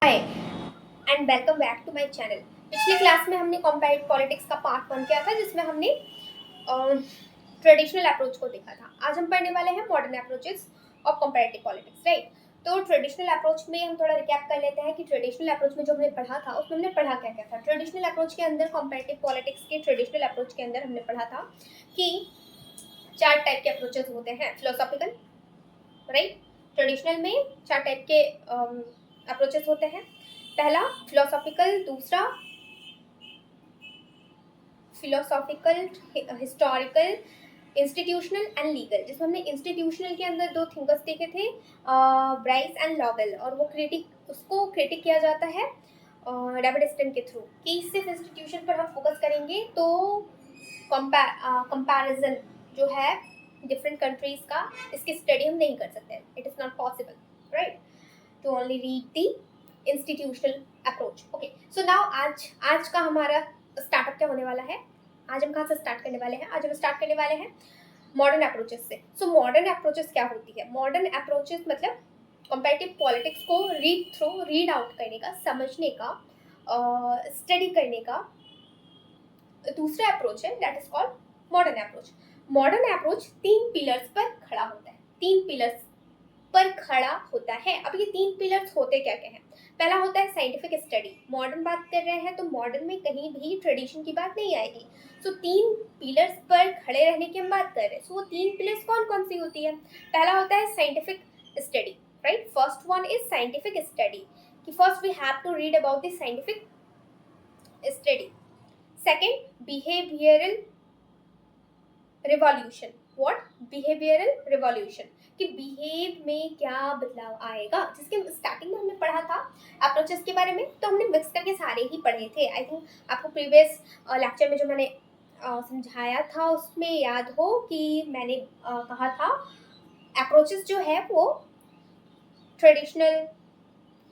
Hi and welcome back to my channel. पिछली class में हमने कंपैरेटिव पॉलिटिक्स का पार्ट 1 किया था, जिसमें हमने ट्रेडिशनल अप्रोच को देखा था। आज हम पढ़ने वाले हैं modern approaches of comparative politics, right. तो ट्रेडिशनल अप्रोच में हम थोड़ा रिकैप कर लेते हैं कि ट्रेडिशनल अप्रोच में जो हमने पढ़ा था उसमें हमने पढ़ा क्या क्या था। ट्रेडिशनल अप्रोच के अंदर, कंपैरेटिव पॉलिटिक्स के ट्रेडिशनल अप्रोच के अंदर हमने पढ़ा था कि 4 टाइप के अप्रोचेस होते हैं। Philosophical, right. ट्रेडिशनल में 4 टाइप के अप्रोचेस होते हैं। पहला फिलोसॉफिकल, दूसरा philosophical, historical, institutional and legal. जिसमें हमने इंस्टीट्यूशनल के अंदर 2 थिंकर्स देखे थे, ब्राइस एंड लॉवेल, और वो उसको क्रिटिक किया जाता है डेविड स्टन के थ्रू कि सिर्फ इंस्टीट्यूशन पर हम फोकस करेंगे तो कंपैरिजन जो है डिफरेंट कंट्रीज का, इसकी स्टडी हम नहीं कर सकते। It is not possible, right, to only read the institutional approach. Okay, so now आज का हमारा स्टार्टअप क्या होने वाला है। आज हम कहाँ से स्टार्ट करने वाले हैं? आज हम स्टार्ट करने वाले हैं मॉडर्न अप्रोचेस से। सो मॉडर्न अप्रोचेस क्या होती है? मॉडर्न अप्रोचेस मतलब कंपैरेटिव पॉलिटिक्स को रीड आउट करने का, समझने का, स्टडी करने का दूसरा अप्रोच है, that is called modern approach. Modern approach 3 pillars पर खड़ा होता है। 3 पिलर्स पर खड़ा होता है। अब ये 3 पिलर्स होते क्या क्या हैं? पहला होता है साइंटिफिक स्टडी। मॉडर्न बात कर रहे हैं तो मॉडर्न में कहीं भी ट्रेडिशन की बात नहीं आएगी। सो 3 पिलर्स पर खड़े रहने की हम बात कर रहे हैं। सो वो 3 पिलर्स कौन कौन सी होती है? पहला होता है scientific study, right. First one is scientific study, कि first we have to read about the scientific study. Second, behavioural revolution. What? Behavioural revolution, कि बिहेव में क्या बदलाव आएगा, जिसके स्टार्टिंग में हमने पढ़ा था अप्रोचेस के बारे में। तो हमने मिक्स करके सारे ही पढ़े थे। आई थिंक आपको प्रीवियस लेक्चर में जो मैंने समझाया था उसमें याद हो कि मैंने कहा था अप्रोचेस जो है वो ट्रेडिशनल,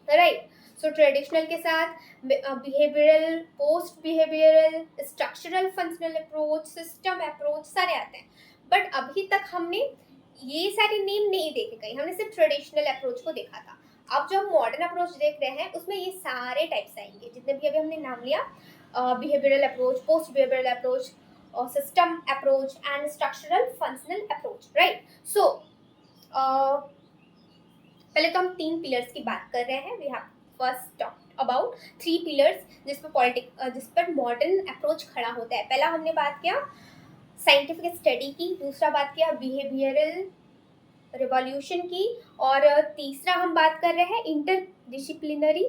राइट। सो ट्रेडिशनल के साथ behavioural, post behavioural, structural, functional approach, system approach सारे आते हैं। बट अभी तक हमने ये सारे नेम नहीं देखे कहीं, हमने सिर्फ ट्रेडिशनल अप्रोच को देखा था। अब जो हम मॉडर्न अप्रोच देख रहे हैं उसमें ये सारे टाइप्स आएंगे जितने भी अभी हमने नाम लिया, behavioural approach, post behavioural approach, और system approach and structural functional approach, right. So पहले तो हम 3 पिलर्स की बात कर रहे हैं। We have first talk about 3 pillars जिस पर मॉडर्न अप्रोच खड़ा होता है। पहला हमने बात किया साइंटिफिक स्टडी की, दूसरा बात किया बिहेवियरल रिवॉल्यूशन की, और तीसरा हम बात कर रहे हैं इंटरडिसिप्लिनरी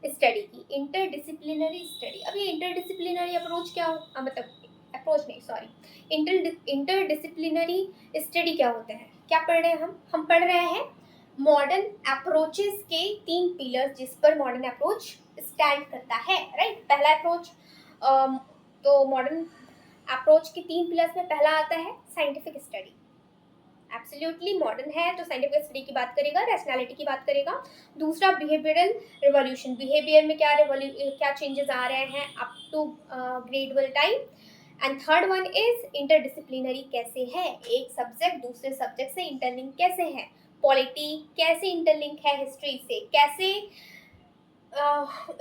स्टडी की। इंटरडिसिप्लिनरी स्टडी, अब ये इंटरडिसिप्लिनरी अप्रोच क्या मतलब अप्रोच नहीं, सॉरी, इंटरडिसिप्लिनरी स्टडी क्या होते हैं? क्या पढ़ रहे हैं हम पढ़ रहे हैं मॉडर्न अप्रोचेस के 3 पिलर्स जिस पर मॉडर्न अप्रोच स्टैंड करता है, राइट। पहला अप्रोच, तो मॉडर्न अप्रोच के 3 पिलर्स में पहला आता है साइंटिफिक स्टडी। एब्सोल्युटली मॉडर्न है तो साइंटिफिक स्टडी की बात करेगा, रैशनैलिटी की बात करेगा। दूसरा बिहेवियरल रिवॉल्यूशन, बिहेवियर में क्या चेंजेस आ रहे हैं up to gradual time. And third one is interdisciplinary, कैसे है एक सब्जेक्ट दूसरे सब्जेक्ट से इंटरलिंक कैसे है, पॉलिटी कैसे इंटरलिंक है हिस्ट्री से, कैसे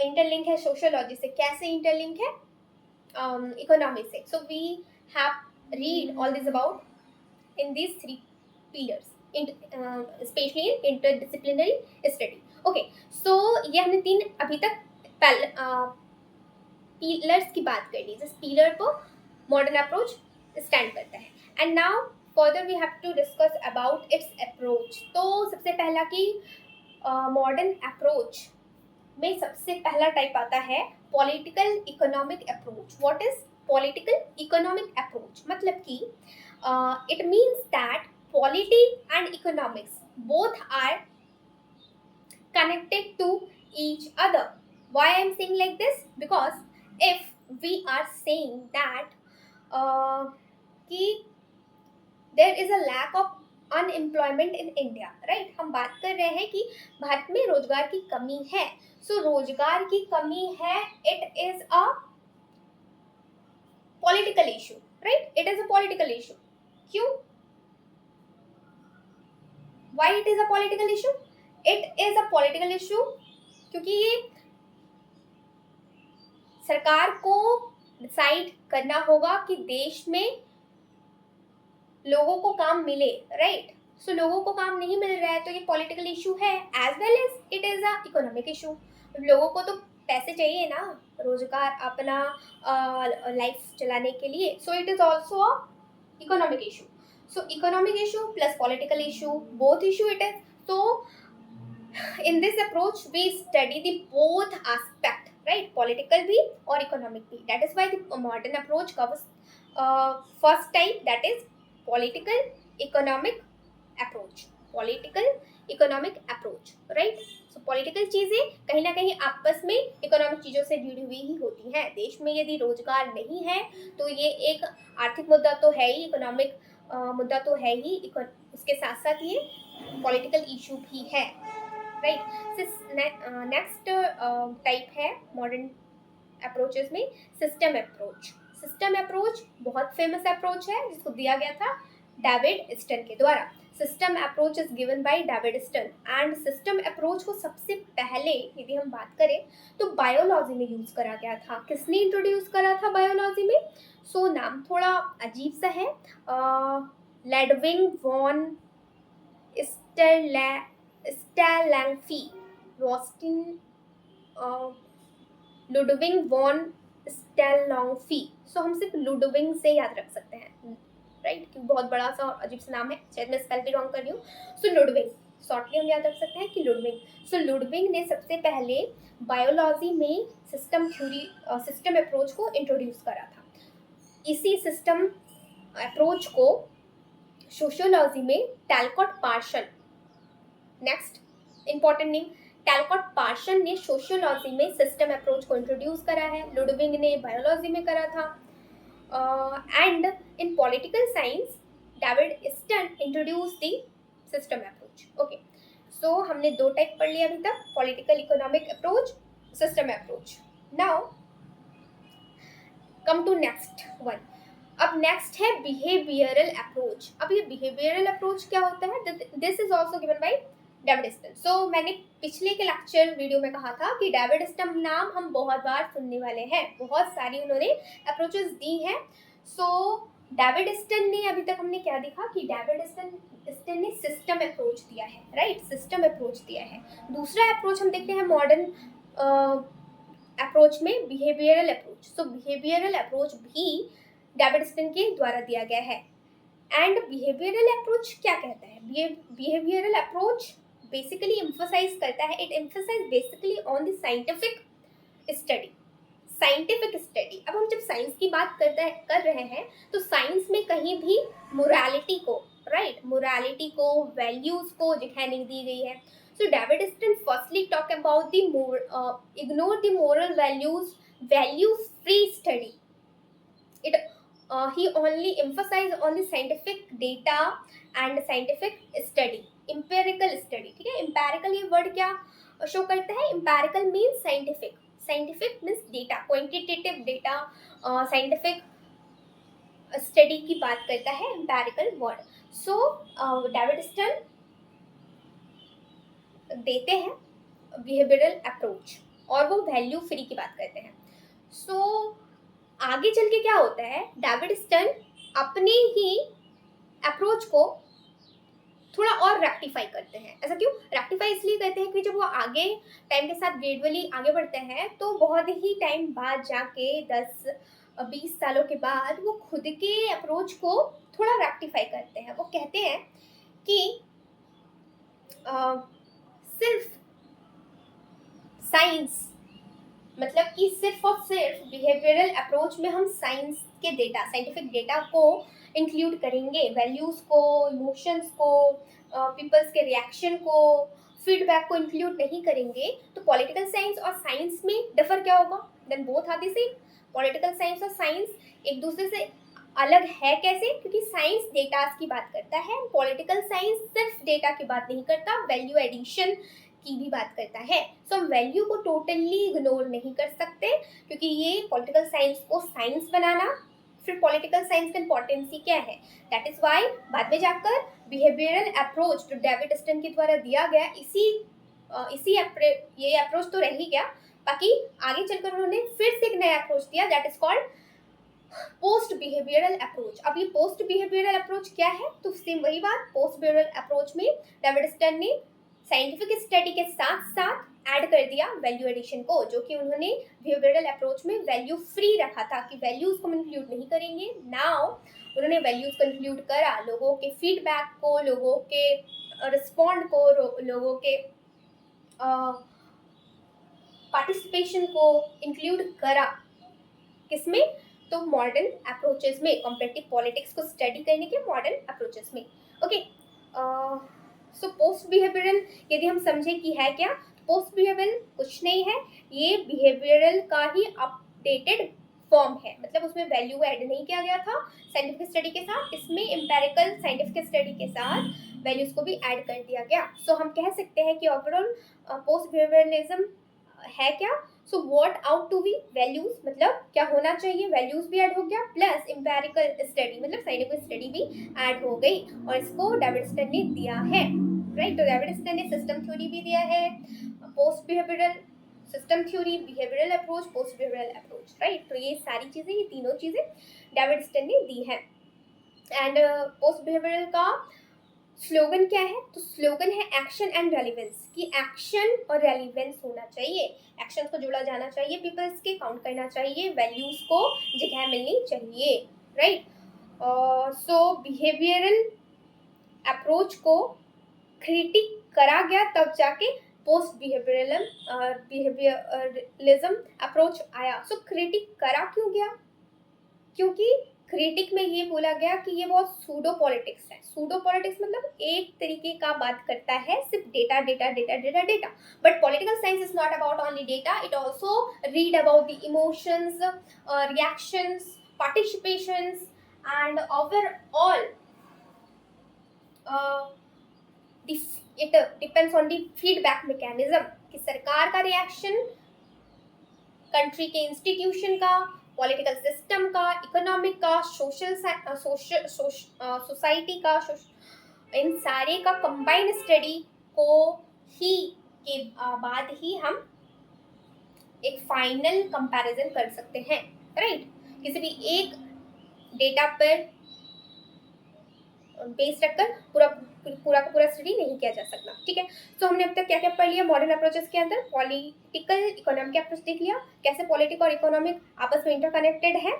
इंटरलिंक है सोशियोलॉजी से, कैसे इंटरलिंक है इकोनॉमी से। So we have read all this about in these 3 pillars, especially in interdisciplinary study. Okay, so ये हमने 3 अभी तक पिलर्स की बात कर ली जिस पिलर को मॉडर्न अप्रोच स्टैंड करता है। And now further we have to discuss about its approach. तो सबसे पहला कि मॉडर्न अप्रोच में सबसे पहला टाइप आता है political economic approach. What is political economic approach? मतलब कि it means that polity and economics both are connected to each other. Why I am saying like this? Because if we are saying that कि there is a lack of unemployment in India, right. हम बात कर रहे हैं कि भारत में रोजगार की कमी है। सो रोजगार की कमी है, it is a political issue, right. It is a political issue. क्यों? Why it is a political issue? It is a political issue क्योंकि ये सरकार को डिसाइड करना होगा कि देश में लोगों को काम मिले, राइट। सो लोगों को काम नहीं मिल रहा है तो ये पॉलिटिकल इशू है, as well as it is a economic issue. लोगों को तो पैसे चाहिए ना, रोजगार, अपना लाइफ चलाने के लिए। So it is also a economic issue. So economic issue plus political issue, both issue it is. So in this approach we study the both aspect, right, political bhi or economic bhi. That is why the modern approach covers first type, that is political economic approach, political economic approach, right. So political चीजें कहीं ना कहीं आपस में economic चीजों से जुड़ी हुई ही होती हैं। देश में यदि रोजगार नहीं है तो ये एक आर्थिक मुद्दा तो है ही, इकोनॉमिक मुद्दा तो है ही, उसके साथ साथ ये पॉलिटिकल इशू भी है, राइट। नेक्स्ट टाइप है मॉडर्न अप्रोचेस में सिस्टम अप्रोच। सिस्टम अप्रोच बहुत फेमस अप्रोच है जिसको दिया गया था डेविड स्टन के द्वारा। System approach is given by David Easton and system approach को सबसे पहले यदि हम बात करें तो बायोलॉजी में यूज करा गया था। किसने इंट्रोड्यूस करा था बायोलॉजी में? सो नाम थोड़ा अजीब सा है, लेडविग वॉन स्टैलैंगफी, रोस्टिन, लुडविग वॉन स्टैलॉन्गफी। सो हम सिर्फ लुडविग से याद रख सकते हैं, राइट, क्योंकि बहुत बड़ा सा और अजीब सा नाम है, शायद मैं स्पेल भी रॉन्ग कर रही हूँ। सो लुडविग, शॉर्टली हम याद रख सकते हैं कि लुडविग। सो लुडविग ने सबसे पहले बायोलॉजी में सिस्टम थ्योरी, सिस्टम अप्रोच को इंट्रोड्यूस करा था। इसी सिस्टम अप्रोच को सोशियोलॉजी में Talcott Parson, next important name, Talcott Parson ने सोशियोलॉजी में सिस्टम अप्रोच को इंट्रोड्यूस करा है, लुडविग ने बायोलॉजी में करा था। And in political science David Easton introduce the system approach. Okay, so हमने दो टाइप पढ़ लिया अभी तक, political economic approach, system approach. Now come to next one. अब नेक्स्ट है बिहेवियरल अप्रोच। अब ये बिहेवियरल अप्रोच क्या होता है? This is also given by David Easton. So मैंने पिछले के लेक्चर वीडियो में कहा था कि डेविड स्टन नाम हम बहुत बार सुनने वाले हैं, बहुत सारी उन्होंने अप्रोचेस दी हैं। सो डेविड स्टन ने, अभी तक हमने क्या देखा कि डेविड स्टन ने सिस्टम अप्रोच दिया है, राइट, सिस्टम अप्रोच दिया है। दूसरा अप्रोच हम देखते हैं मॉडर्न अप्रोच में बिहेवियरल अप्रोच। सो बिहेवियरल अप्रोच भी डेविड स्टन के द्वारा दिया गया है। एंड बिहेवियरल अप्रोच क्या कहता है? बिहेवियरल अप्रोच बेसिकली एम्फसाइज करता है, it emphasize basically on the scientific study, scientific study. अब हम जब साइंस की बात कर रहे हैं तो साइंस में कहीं भी मोरालिटी को, राइट, मोरालिटी को, वैल्यूज को जगह नहीं दी गई है। So David Easton firstly talk about the ignore the moral values, value free study. It he only emphasized on the scientific data and scientific study, empirical study, ठीक है। empirical ये word क्या शो करता है? empirical means scientific, scientific means data, quantitative data, scientific study की बात करता है empirical word। so David Easton देते हैं behavioral approach और वो वैल्यू फ्री की बात करते हैं। so आगे चल के क्या होता है, डेविड स्टन अपने ही अप्रोच को थोड़ा और रेक्टिफाई करते हैं। ऐसा क्यों रेक्टिफाई? इसलिए करते हैं कि जब वो आगे टाइम के साथ ग्रेजुअली आगे बढ़ते हैं तो बहुत ही टाइम बाद जाके 10-20 सालों के बाद वो खुद के अप्रोच को थोड़ा रेक्टिफाई करते हैं। वो कहते हैं कि सिर्फ साइंस, मतलब कि सिर्फ और सिर्फ बिहेवियरल अप्रोच में हम साइंस के डेटा, साइंटिफिक डेटा को इंक्लूड करेंगे, वैल्यूज को, इमोशंस को, पीपल्स के रिएक्शन को, फीडबैक को इंक्लूड नहीं करेंगे तो पॉलिटिकल साइंस और साइंस में डिफर क्या होगा? Then both are the same. Political science और साइंस एक दूसरे से अलग है कैसे? क्योंकि साइंस डेटा की बात करता है, पॉलिटिकल साइंस सिर्फ डेटा की बात नहीं करता, वैल्यू एडिशन की भी बात करता है। सो हम वैल्यू को टोटली इग्नोर नहीं कर सकते क्योंकि ये पॉलिटिकल साइंस को साइंस बनाना, फिर पॉलिटिकल साइंस का इंपॉर्टेंस ही क्या है। दैट इज वाई बाद में जाकर बिहेवियरल अप्रोच जो डेविड स्टन के द्वारा दिया गया, इसी ये अप्रोच तो रह ही गया, बाकी आगे चलकर उन्होंने फिर से एक नया अप्रोच दिया, that is called post behavioural approach. अब ये पोस्ट बिहेवियरल अप्रोच क्या है, तो सेम वही बात, पोस्ट बिहेवियरल अप्रोच में डेविड स्टर्न ने साइंटिफिक स्टडी के साथ साथ ऐड कर दिया वैल्यू एडिशन को, जो कि उन्होंने बिहेवियरल अप्रोच में वैल्यू फ्री रखा था कि वैल्यूज को हम इंक्लूड नहीं करेंगे। नाउ उन्होंने वैल्यूज को इंक्लूड करा, लोगों के फीडबैक को, लोगों के रिस्पॉन्ड को, लोगों के पार्टिसिपेशन को इंक्लूड करा। किसमें, तो मॉडर्न अप्रोचेस में, कॉम्पिटिटिव पॉलिटिक्स को स्टडी करने के मॉडर्न अप्रोचेस में। ओके, सो पोस्ट बिहेवियरल यदि हम समझे कि है क्या, पोस्ट बिहेवियरल कुछ नहीं है, ये बिहेवियरल का ही अपडेटेड फॉर्म है, मतलब उसमें वैल्यू ऐड नहीं किया गया था साइंटिफिक स्टडी के साथ, इसमें एम्पेरिकल साइंटिफिक स्टडी के साथ वैल्यूज को भी ऐड कर दिया गया। सो हम कह सकते हैं कि ओवरऑल पोस्ट बिहेवियरलिज्म है क्या, so what ought to be values, मतलब क्या होना चाहिए, वैल्यूज भी ऐड हो गया, प्लस एम्पेरिकल स्टडी मतलब साइंटिफिक स्टडी भी ऐड हो गई, और इसको डेविड स्टर्न ने दिया है, राइट। तो डेविड स्टर्न ने सिस्टम थ्योरी भी दिया है, post behavioural system theory, behavioural approach, post behavioural approach, right. तो ये सारी चीजें, ये तीनों चीजें डेविड स्टर्न ने दी है। एंड पोस्ट बिहेवियरल का स्लोगन क्या है, तो स्लोगन है एक्शन एंड रेलिवेंस, कि एक्शन और रेलिवेंस होना चाहिए, एक्शन को जोड़ा जाना चाहिए, पीपल्स के काउंट करना चाहिए, वैल्यूज को जगह मिलनी चाहिए, राइट। सो बिहेवियरल अप्रोच को क्रिटिक करा गया, तब जाके पोस्ट बिहेवियरलिज्म अप्रोच आया। सो क्रिटिक करा क्यों गया, क्योंकि क्रिटिक में ये बोला गया कि ये बहुत सूडो पॉलिटिक्स है। सूडो पॉलिटिक्स मतलब एक तरीके का बात करता है, सिर्फ data data data data data, but political science is not about only data, it also read about the emotions, reactions, participations and overall it depends on the feedback mechanism, कि सरकार का रिएक्शन, कंट्री के institution का, political system का, economic का, society का, इन सारे का कंबाइंड स्टडी को ही के बाद ही हम एक फाइनल कंपैरिजन कर सकते हैं, राइट। किसी भी एक डेटा पर बेस रखकर पूरा का पूरा स्टडी नहीं किया जा सकता, ठीक है। तो हमने अब तक क्या क्या पढ़ लिया मॉडर्न अप्रोचेस के अंदर, पॉलिटिकल इकोनॉमिक अप्रोच देख लिया, कैसे पॉलिटिकल और इकोनॉमिक आपस में इंटरकनेक्टेड है,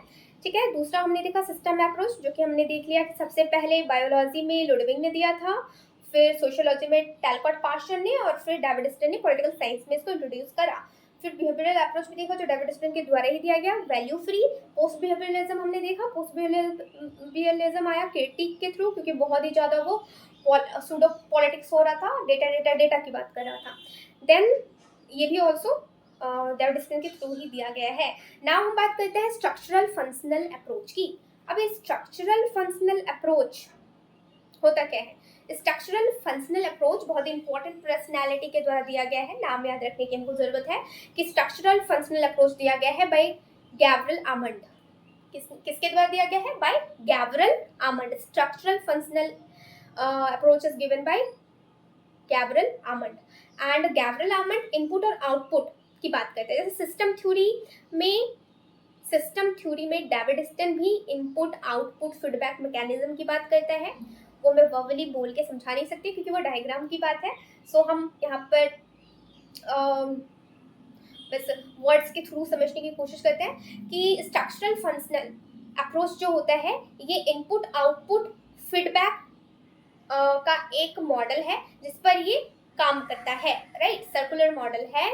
ठीक है। दूसरा हमने देखा सिस्टम अप्रोच, जो कि हमने देख लिया कि सबसे पहले बायोलॉजी में लुडविग ने दिया था, फिर सोशियोलॉजी में टैलकॉट पार्सन ने, और फिर डेविड स्टर्न ने पॉलिटिकल साइंस में इसको इंट्रोड्यूस करा। फिर बिहेवियरल अप्रोच भी देखा, जो डेविड स्टर्न के द्वारा ही दिया गया, वैल्यू फ्री। पोस्ट बिहेवियरलिज्म हमने देखा, पोस्ट बिहेवियरलिज्म आया क्रिटिक के थ्रू, क्योंकि बहुत ही ज़्यादा वो सूडो पॉलिटिक्स हो रहा था, डेटा डेटा डेटा की बात कर रहा था। देन ये भी ऑल्सो डेविड स्टर्न के थ्रू ही दिया गया है। नाउ हम बात करते हैं स्ट्रक्चरल फंक्शनल अप्रोच की। अब ये स्ट्रक्चरल फंक्शनल अप्रोच होता क्या है, स्ट्रक्चरल फंक्शनल अप्रोच बहुत इंपॉर्टेंट पर्सनैलिटी के द्वारा दिया गया है, नाम याद रखने की हमको जरूरत है, कि स्ट्रक्चरल फंक्शनल अप्रोच दिया गया है बाय गैब्रियल आमंड। किसके द्वारा दिया गया है, by Gabriel Almond. Structural functional approach is given by Gabriel Almond, and Gabriel Almond input और आउटपुट की बात करते हैं। जैसे सिस्टम थ्योरी में डेविड स्टर्न भी इनपुट आउटपुट फीडबैक मैकेनिज्म की बात करता है, वो मैं वर्बली बोल के समझा नहीं सकती क्योंकि वो डायग्राम की बात है। सो हम यहाँ पर बस वर्ड्स के थ्रू समझने की कोशिश करते हैं कि स्ट्रक्चरल फंक्शनल अप्रोच जो होता है, ये इनपुट आउटपुट फीडबैक का एक मॉडल है जिस पर ये काम करता है, राइट। सर्कुलर मॉडल है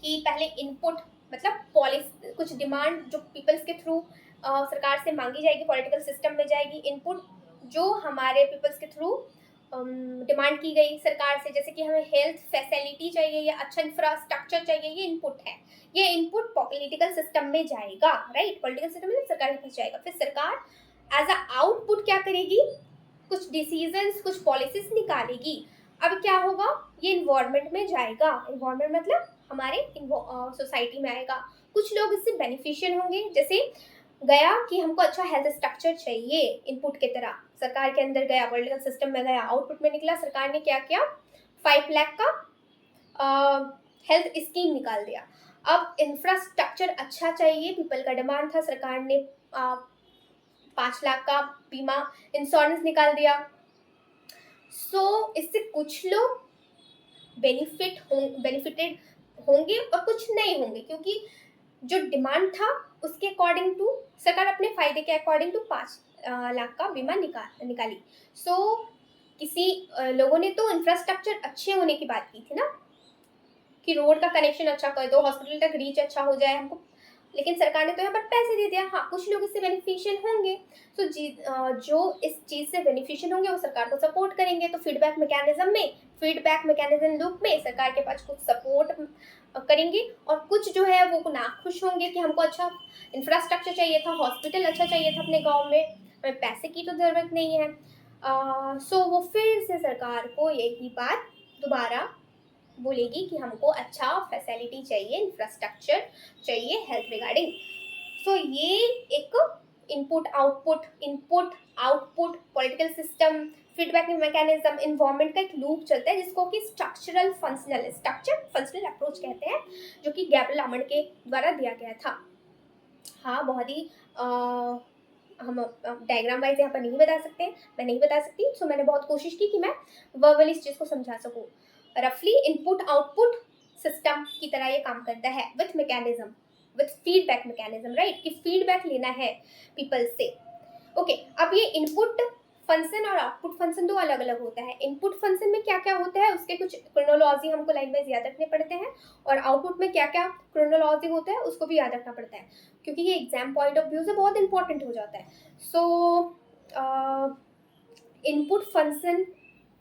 कि पहले इनपुट मतलब पॉलिसी, कुछ डिमांड जो पीपल्स के थ्रू सरकार से मांगी जाएगी, पॉलिटिकल सिस्टम में जाएगी, इनपुट जो हमारे पीपल्स के थ्रू डिमांड की गई सरकार से, जैसे कि हमें हेल्थ फैसिलिटी चाहिए या अच्छा इंफ्रास्ट्रक्चर चाहिए, ये इनपुट है। ये इनपुट पॉलिटिकल सिस्टम में जाएगा, राइट, पॉलिटिकल सिस्टम में सरकार के पास जाएगा। फिर सरकार एज अ आउटपुट क्या करेगी, कुछ डिसीजंस, कुछ पॉलिसीज निकालेगी। अब क्या होगा, ये इन्वायरमेंट में जाएगा, इन्वायरमेंट मतलब हमारे सोसाइटी में आएगा। कुछ लोग इससे बेनिफिशियल होंगे, जैसे गया कि हमको अच्छा हेल्थ स्ट्रक्चर चाहिए, इनपुट की तरह सरकार के अंदर गया, पॉलिटिकल सिस्टम में गया, आउटपुट में निकला, सरकार ने क्या किया, 5 लाख का हेल्थ स्कीम निकाल दिया। अब इंफ्रास्ट्रक्चर अच्छा चाहिए, पीपल का डिमांड था, सरकार ने 5 लाख का बीमा इंश्योरेंस निकाल दिया। इससे कुछ लोग बेनिफिटेड होंगे और कुछ नहीं होंगे, क्योंकि जो डिमांड था उसके अकॉर्डिंग टू सरकार अपने फायदे के अकॉर्डिंग टू 5 लाख का बीमा निकाली। किसी लोगों ने तो इंफ्रास्ट्रक्चर अच्छे होने की बात की थी ना, कि रोड का कनेक्शन अच्छा कर दो, हॉस्पिटल तक रीच अच्छा हो जाए हमको, लेकिन सरकार ने तो यहाँ पर पैसे दे दिया। हाँ, कुछ लोग इससे बेनिफिशियल होंगे, जो इस चीज़ से बेनिफिशियल होंगे वो सरकार को सपोर्ट करेंगे। तो फीडबैक मैकेनिज्म लूप में सरकार के पास कुछ सपोर्ट करेंगे, और कुछ जो है वो नाखुश होंगे कि हमको अच्छा इंफ्रास्ट्रक्चर चाहिए था, हॉस्पिटल अच्छा चाहिए था अपने गाँव में, हमें पैसे की तो ज़रूरत नहीं है। वो फिर से सरकार को यही बात दोबारा बोलेगी कि हमको अच्छा फैसिलिटी चाहिए, इंफ्रास्ट्रक्चर चाहिए हेल्थ रिगार्डिंग। ये एक input output political system, feedback mechanism, environment का एक लूप चलता है, जिसको कि स्ट्रक्चर फंक्शनल अप्रोच कहते हैं, जो कि गैब्रिएल आमंड के द्वारा दिया गया था। हाँ, बहुत ही हम डायग्राम वाइज यहाँ पर नहीं बता सकते, मैं नहीं बता सकती, सो मैंने बहुत कोशिश की कि मैं वर्बली इस चीज़ को समझा सकूँ। रफली इनपुट आउटपुट सिस्टम की तरह ये काम करता है, विथ फीडबैक मैकेनिज्म, राइट, कि फीडबैक लेना है पीपल से। ओके, अब ये इनपुट फंक्शन और आउटपुट फंक्शन दो अलग अलग होता है। इनपुट फंक्शन में क्या क्या होता है उसके कुछ क्रोनोलॉजी हमको लाइन वाइज याद रखने पड़ते हैं, और आउटपुट में क्या क्या क्रोनोलॉजी होता है उसको भी याद रखना पड़ता है, क्योंकि ये एग्जाम पॉइंट ऑफ व्यू से बहुत इंपॉर्टेंट हो जाता है। इनपुट फंक्शन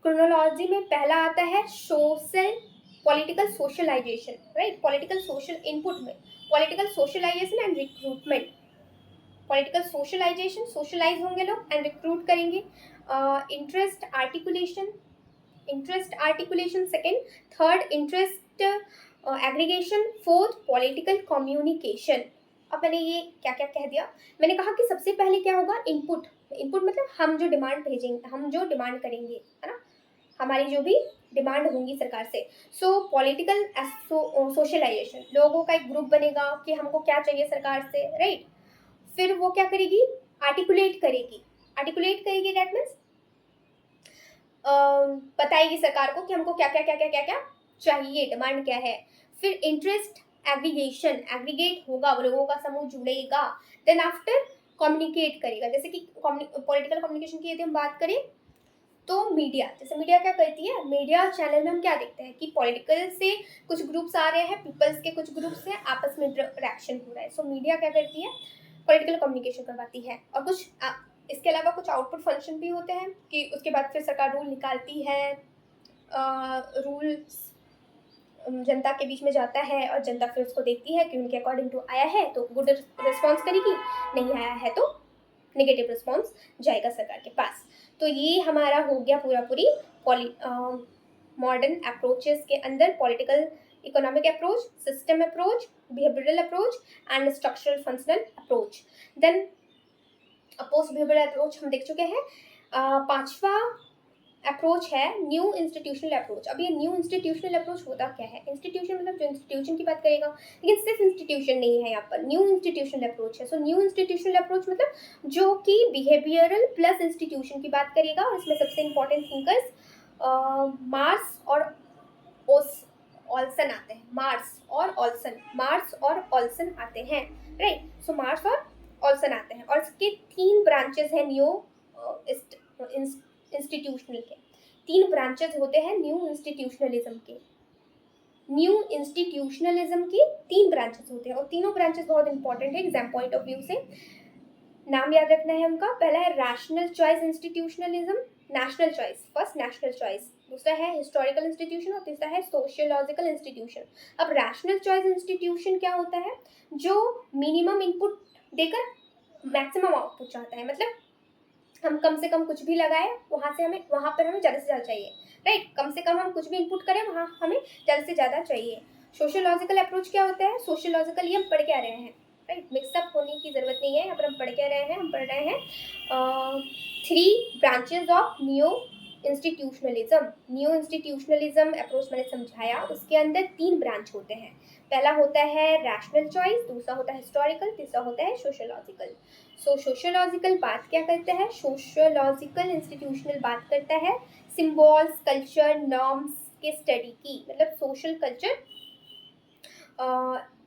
क्रोनोलॉजी में पहला आता है political socialisation, right, political social input में political socialisation and recruitment. Political socialise होंगे लोग एंड रिक्रूट करेंगे। Interest articulation second, third interest aggregation, fourth political communication. अब मैंने ये क्या क्या कह दिया, मैंने कहा कि सबसे पहले क्या होगा, इनपुट मतलब हम जो डिमांड भेजेंगे, हम जो डिमांड करेंगे, है ना, हमारी जो भी डिमांड होंगी सरकार से। पॉलिटिकल सोशलाइजेशन, लोगों का एक ग्रुप बनेगा कि हमको क्या चाहिए सरकार से, राइट। फिर वो क्या करेगी, आर्टिकुलेट करेगी, दैट मीन्स बताएगी सरकार को कि हमको क्या क्या क्या क्या क्या क्या चाहिए, डिमांड क्या है। फिर इंटरेस्ट एग्रीगेट होगा, लोगों का समूह जुड़ेगा। देन आफ्टर कम्युनिकेट करेगा, जैसे कि पॉलिटिकल कम्युनिकेशन की यदि हम बात करें तो मीडिया क्या करती है, मीडिया चैनल में हम क्या देखते हैं कि पॉलिटिकल से कुछ ग्रुप्स आ रहे हैं, पीपल्स के कुछ ग्रुप्स से आपस में इंटरेक्शन हो रहा है। मीडिया क्या करती है, पॉलिटिकल कम्युनिकेशन करवाती है। और कुछ इसके अलावा कुछ आउटपुट फंक्शन भी होते हैं कि उसके बाद फिर सरकार रूल निकालती है, रूल्स जनता के बीच में जाता है, और जनता फिर उसको देखती है कि उनके अकॉर्डिंग टू आया है तो गुड रिस्पॉन्स करेगी, नहीं आया है तो नेगेटिव रिस्पॉन्स जाएगा सरकार के पास। तो ये हमारा हो गया पूरी मॉडर्न अप्रोचेस के अंदर political economic approach, system approach, behavioural approach and structural functional approach. Then post behavioural approach हम देख चुके हैं। पांचवा अप्रोच है न्यू इंस्टीट्यूशनल अप्रोच। अब ये न्यू इंस्टीट्यूशनल अप्रोच होता क्या है, इंस्टीट्यूशन मतलब जो इंस्टीट्यूशन की बात करेगा, लेकिन सिर्फ इंस्टीट्यूशन नहीं है यहाँ पर, न्यू इंस्टीट्यूशनल अप्रोच है। न्यू इंस्टीट्यूशनल अप्रोच मतलब जो कि बिहेवियरल प्लस इंस्टीट्यूशन की बात करेगा, और इसमें सबसे इंपॉर्टेंट थिंकर्स मार्स और ऑल्सन आते हैं, मार्स और ऑल्सन आते हैं, राइट। मार्स और ऑल्सन आते हैं, और इसके 3 ब्रांचेस हैं न्यू इंस्टीट्यूशनल के। 3 ब्रांचेस होते हैं न्यू इंस्टीट्यूशनलिज्म के 3 ब्रांचेस होते हैं, और तीनों ब्रांचेस बहुत इंपॉर्टेंट है एग्जाम पॉइंट ऑफ व्यू से। नाम याद रखना है उनका, पहला है rational choice institutionalism, national choice, first national choice, दूसरा है हिस्टोरिकल इंस्टीट्यूशन, और तीसरा है सोशियोलॉजिकल इंस्टीट्यूशन। अब रैशनल चॉइस इंस्टीट्यूशन क्या होता है, जो मिनिमम इनपुट देकर मैक्सिमम आउटपुट चाहता है, मतलब हम कम से कम कुछ भी लगाए वहाँ पर हमें ज़्यादा से ज़्यादा चाहिए, राइट। कम से कम हम कुछ भी इनपुट करें वहाँ हमें ज़्यादा से ज़्यादा चाहिए। सोशियोलॉजिकल अप्रोच क्या होता है, सोशियोलॉजिकल ये हम पढ़ के आ रहे हैं, राइट, मिक्सअप होने की ज़रूरत नहीं है, यहाँ पर हम पढ़ के आ रहे हैं, हम पढ़ रहे हैं 3 branches of new institutionalism, new institutionalism approach मैंने समझाया, उसके अंदर 3 ब्रांच होते हैं। पहला होता है रैशनल चॉइस, दूसरा होता है हिस्टोरिकल, तीसरा होता है सोशियोलॉजिकल। सो सोशियोलॉजिकल बात क्या करता है? सोशियोलॉजिकल इंस्टीट्यूशनल बात करता है सिम्बॉल्स, कल्चर, नॉर्म्स के स्टडी की, मतलब सोशल कल्चर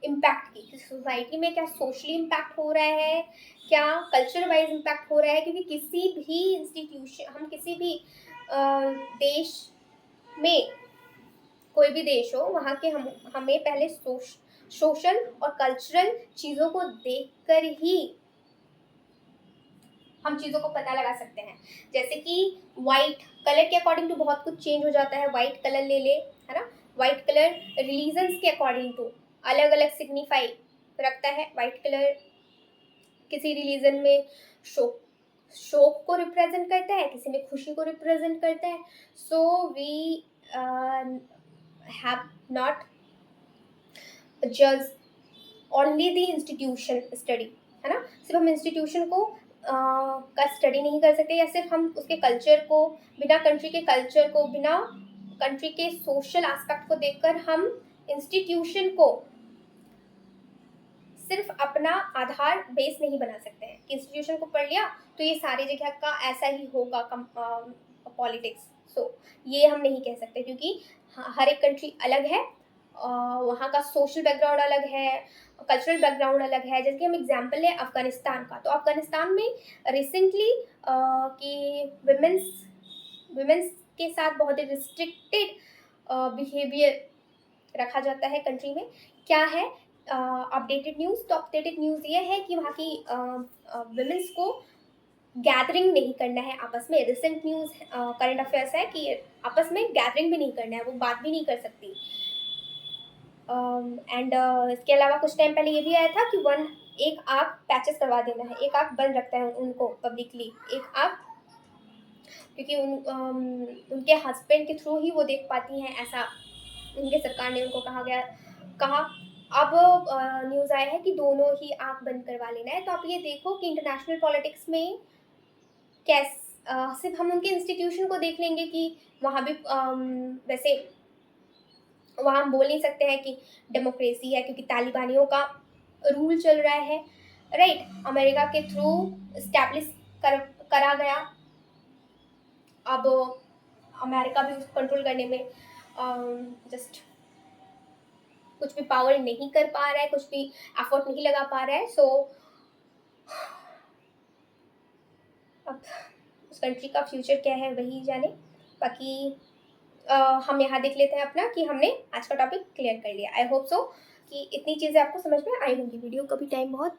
इम्पैक्ट की सोसाइटी में क्या सोशली इम्पैक्ट हो रहा है, क्या कल्चर वाइज इम्पैक्ट हो रहा है। क्योंकि किसी भी इंस्टीट्यूशन, हम किसी भी देश में, कोई भी देश हो, वहाँ के हमें पहले सोशल और कल्चरल चीज़ों को देखकर ही हम चीज़ों को पता लगा सकते हैं। जैसे कि वाइट कलर के अकॉर्डिंग टू बहुत कुछ चेंज हो जाता है। वाइट कलर ले ले, है ना, वाइट कलर रिलीजन्स के अकॉर्डिंग टू अलग अलग सिग्निफाई रखता है। वाइट कलर किसी रिलीजन में शोक शोक को रिप्रेजेंट करता है, किसी में खुशी को रिप्रेजेंट करता है। सो वी हैव नॉट जज ओनली द इंस्टीट्यूशन स्टडी, है ना, सिर्फ हम इंस्टीट्यूशन को का स्टडी नहीं कर सकते, या सिर्फ हम उसके कल्चर को, बिना कंट्री के कल्चर को, बिना कंट्री के सोशल एस्पेक्ट को देखकर हम इंस्टीट्यूशन को सिर्फ अपना आधार बेस नहीं बना सकते हैं कि इंस्टीट्यूशन को पढ़ लिया तो ये सारी जगह का ऐसा ही होगा पॉलिटिक्स। सो ये हम नहीं कह सकते, क्योंकि हर एक कंट्री अलग है, वहाँ का सोशल बैकग्राउंड अलग है, कल्चरल बैकग्राउंड अलग है। जैसे कि हम एग्जांपल लें अफ़गानिस्तान का, तो अफ़गानिस्तान में रिसेंटली कि विमेंस के साथ बहुत ही रिस्ट्रिक्टेड बिहेवियर रखा जाता है कंट्री में। क्या है अपडेटेड न्यूज़? तो अपडेटेड न्यूज़ ये है कि वहाँ की विमेंस को गैदरिंग नहीं करना है आपस में। रिसेंट न्यूज़ करंट अफेयर्स है कि आपस में गैदरिंग भी नहीं करना है, वो बात भी नहीं कर सकती। एंड इसके अलावा कुछ टाइम पहले ये भी आया था कि एक आँख पैचेस करवा देना है, एक आँख बंद रखता है उनको पब्लिकली, एक आँख, क्योंकि उनके हस्बैंड के थ्रू ही वो देख पाती हैं, ऐसा उनके सरकार ने उनको कहा। अब न्यूज़ आया है कि दोनों ही आँख बंद करवा लेना है। तो आप ये देखो कि इंटरनेशनल पॉलिटिक्स में सिर्फ हम उनके इंस्टीट्यूशन को देख लेंगे कि वहाँ भी वैसे वहाँ हम बोल नहीं सकते हैं कि डेमोक्रेसी है, क्योंकि तालिबानियों का रूल चल रहा है, राइट, अमेरिका के थ्रू इस्टेब्लिश करा गया। अब अमेरिका भी उसको कंट्रोल करने में जस्ट कुछ भी पावर नहीं कर पा रहा है, कुछ भी एफर्ट नहीं लगा पा रहा है। सो अब उस कंट्री का फ्यूचर क्या है वही जाने। बाकी हम यहाँ देख लेते हैं अपना कि हमने आज का टॉपिक क्लियर कर लिया। आई होप सो कि इतनी चीज़ें आपको समझ में आई होंगी। वीडियो का भी टाइम बहुत